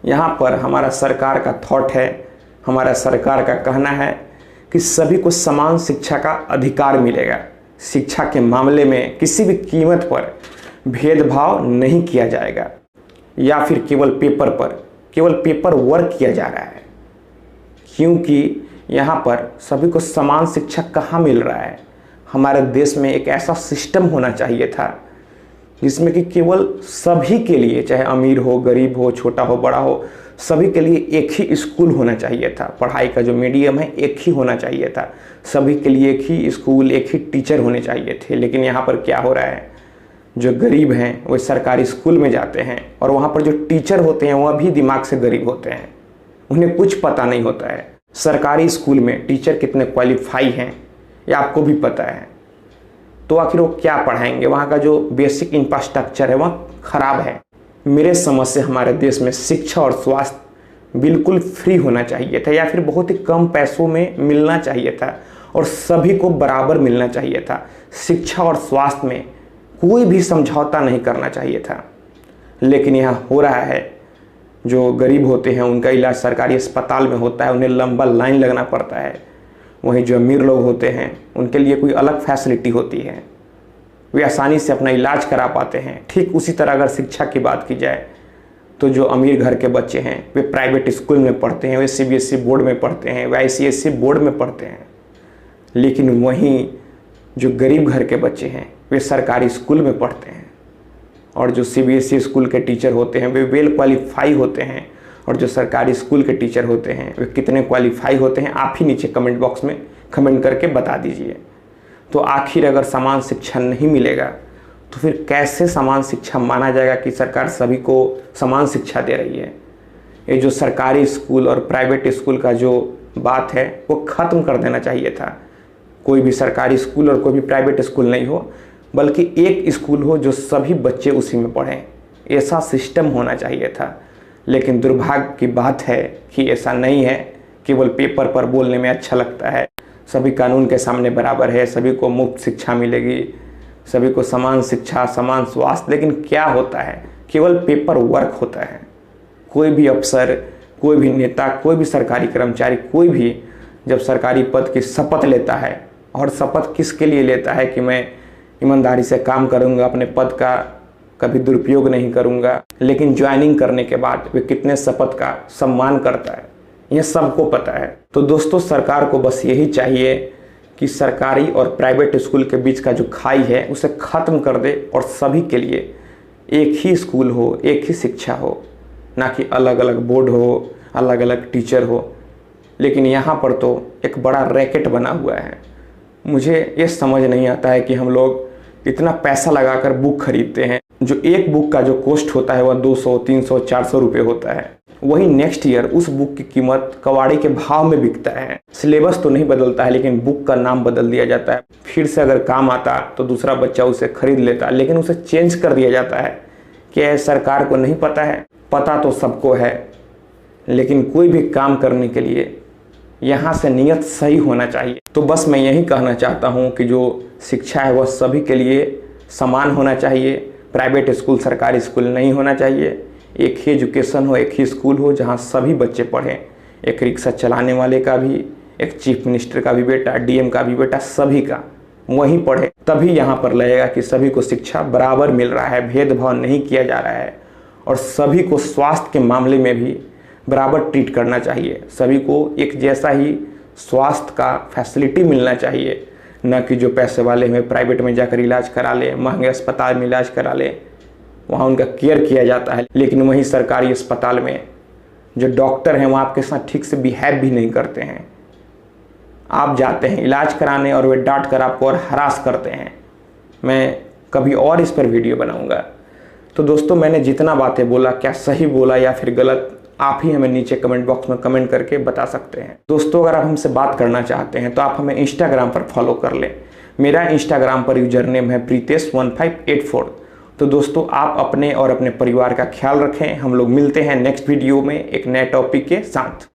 यहाँ पर हमारा सरकार का थॉट है, हमारा सरकार का कहना है कि सभी को समान शिक्षा का अधिकार मिलेगा। शिक्षा के मामले में किसी भी कीमत पर भेदभाव नहीं किया जाएगा या फिर केवल पेपर वर्क किया जा रहा है, क्योंकि यहाँ पर सभी को समान शिक्षा कहाँ मिल रहा है। हमारे देश में एक ऐसा सिस्टम होना चाहिए था जिसमें कि केवल सभी के लिए, चाहे अमीर हो, गरीब हो, छोटा हो, बड़ा हो, सभी के लिए एक ही स्कूल होना चाहिए था। पढ़ाई का जो मीडियम है एक ही होना चाहिए था। सभी के लिए एक ही स्कूल, एक ही टीचर होने चाहिए थे। लेकिन यहाँ पर क्या हो रहा है, जो गरीब हैं वो सरकारी स्कूल में जाते हैं और वहाँ पर जो टीचर होते हैं वह भी दिमाग से गरीब होते हैं, उन्हें कुछ पता नहीं होता है। सरकारी स्कूल में टीचर कितने क्वालिफाई हैं ये आपको भी पता है, तो आखिर वो क्या पढ़ाएंगे। वहाँ का जो बेसिक इंफ्रास्ट्रक्चर है वह खराब है। मेरे समझ से हमारे देश में शिक्षा और स्वास्थ्य बिल्कुल फ्री होना चाहिए था या फिर बहुत ही कम पैसों में मिलना चाहिए था और सभी को बराबर मिलना चाहिए था। शिक्षा और स्वास्थ्य में कोई भी समझौता नहीं करना चाहिए था। लेकिन यहाँ हो रहा है, जो गरीब होते हैं उनका इलाज सरकारी अस्पताल में होता है, उन्हें लंबा लाइन लगना पड़ता है। वहीं जो अमीर लोग होते हैं उनके लिए कोई अलग फैसिलिटी होती है, वे आसानी से अपना इलाज करा पाते हैं। ठीक उसी तरह अगर शिक्षा की बात की जाए तो जो अमीर घर के बच्चे हैं वे प्राइवेट स्कूल में पढ़ते हैं, वे सीबीएसई बोर्ड में पढ़ते हैं, वे आईसीएसई बोर्ड में पढ़ते हैं। लेकिन वहीं जो गरीब घर के बच्चे हैं वे सरकारी स्कूल में पढ़ते हैं और जो सीबीएसई स्कूल के टीचर होते हैं वे वेल क्वालिफाई होते हैं और जो सरकारी स्कूल के टीचर होते हैं वे कितने क्वालिफाई होते हैं आप ही नीचे कमेंट बॉक्स में कमेंट करके बता दीजिए। तो आखिर अगर समान शिक्षा नहीं मिलेगा तो फिर कैसे समान शिक्षा माना जाएगा कि सरकार सभी को समान शिक्षा दे रही है। ये जो सरकारी स्कूल और प्राइवेट स्कूल का जो बात है वो ख़त्म कर देना चाहिए था। कोई भी सरकारी स्कूल और कोई भी प्राइवेट स्कूल नहीं हो, बल्कि एक स्कूल हो जो सभी बच्चे उसी में पढ़ें, ऐसा सिस्टम होना चाहिए था। लेकिन दुर्भाग्य की बात है कि ऐसा नहीं है। केवल पेपर पर बोलने में अच्छा लगता है, सभी कानून के सामने बराबर है, सभी को मुफ्त शिक्षा मिलेगी, सभी को समान शिक्षा, समान स्वास्थ्य, लेकिन क्या होता है, केवल पेपर वर्क होता है। कोई भी अफसर, कोई भी नेता, कोई भी सरकारी कर्मचारी, कोई भी जब सरकारी पद की शपथ लेता है, और शपथ किसके लिए लेता है कि मैं ईमानदारी से काम करूंगा, अपने पद का कभी दुरुपयोग नहीं करूंगा, लेकिन ज्वाइनिंग करने के बाद वे कितने शपथ का सम्मान करता है यह सबको पता है। तो दोस्तों, सरकार को बस यही चाहिए कि सरकारी और प्राइवेट स्कूल के बीच का जो खाई है उसे ख़त्म कर दे और सभी के लिए एक ही स्कूल हो, एक ही शिक्षा हो, ना कि अलग अलग बोर्ड हो, अलग अलग टीचर हो। लेकिन यहाँ पर तो एक बड़ा रैकेट बना हुआ है। मुझे ये समझ नहीं आता है कि हम लोग इतना पैसा लगाकर बुक खरीदते हैं, जो एक बुक का जो कॉस्ट होता है वह 200, 300, 400 रुपये होता है। वही नेक्स्ट ईयर उस बुक की कीमत कबाड़ी के भाव में बिकता है। सिलेबस तो नहीं बदलता है, लेकिन बुक का नाम बदल दिया जाता है। फिर से अगर काम आता तो दूसरा बच्चा उसे खरीद लेता, लेकिन उसे चेंज कर दिया जाता है। क्या सरकार को नहीं पता है? पता तो सबको है, लेकिन कोई भी काम करने के लिए यहाँ से नियत सही होना चाहिए। तो बस मैं यही कहना चाहता हूँ कि जो शिक्षा है वह सभी के लिए समान होना चाहिए। प्राइवेट स्कूल, सरकारी स्कूल नहीं होना चाहिए। एक ही एजुकेशन हो, एक ही स्कूल हो जहाँ सभी बच्चे पढ़ें। एक रिक्शा चलाने वाले का भी, एक चीफ मिनिस्टर का भी बेटा, डीएम का भी बेटा, सभी का वहीं पढ़े। तभी यहाँ पर लगेगा कि सभी को शिक्षा बराबर मिल रहा है, भेदभाव नहीं किया जा रहा है। और सभी को स्वास्थ्य के मामले में भी बराबर ट्रीट करना चाहिए। सभी को एक जैसा ही स्वास्थ्य का फैसिलिटी मिलना चाहिए, न कि जो पैसे वाले हैं प्राइवेट में जाकर इलाज करा ले, महंगे अस्पताल में इलाज करा ले, वहाँ उनका केयर किया जाता है। लेकिन वहीं सरकारी अस्पताल में जो डॉक्टर हैं वो आपके साथ ठीक से बिहेव भी नहीं करते हैं। आप जाते हैं इलाज कराने और वे डांट कर आपको और हरास करते हैं। मैं कभी और इस पर वीडियो बनाऊंगा। तो दोस्तों, मैंने जितना बातें बोला, क्या सही बोला या फिर गलत, आप ही हमें नीचे कमेंट बॉक्स में कमेंट करके बता सकते हैं। दोस्तों, अगर आप हमसे बात करना चाहते हैं तो आप हमें इंस्टाग्राम पर फॉलो कर लें। मेरा इंस्टाग्राम पर यूजर नेम है प्रीतेश1584। तो दोस्तों, आप अपने और अपने परिवार का ख्याल रखें। हम लोग मिलते हैं नेक्स्ट वीडियो में एक नए टॉपिक के साथ।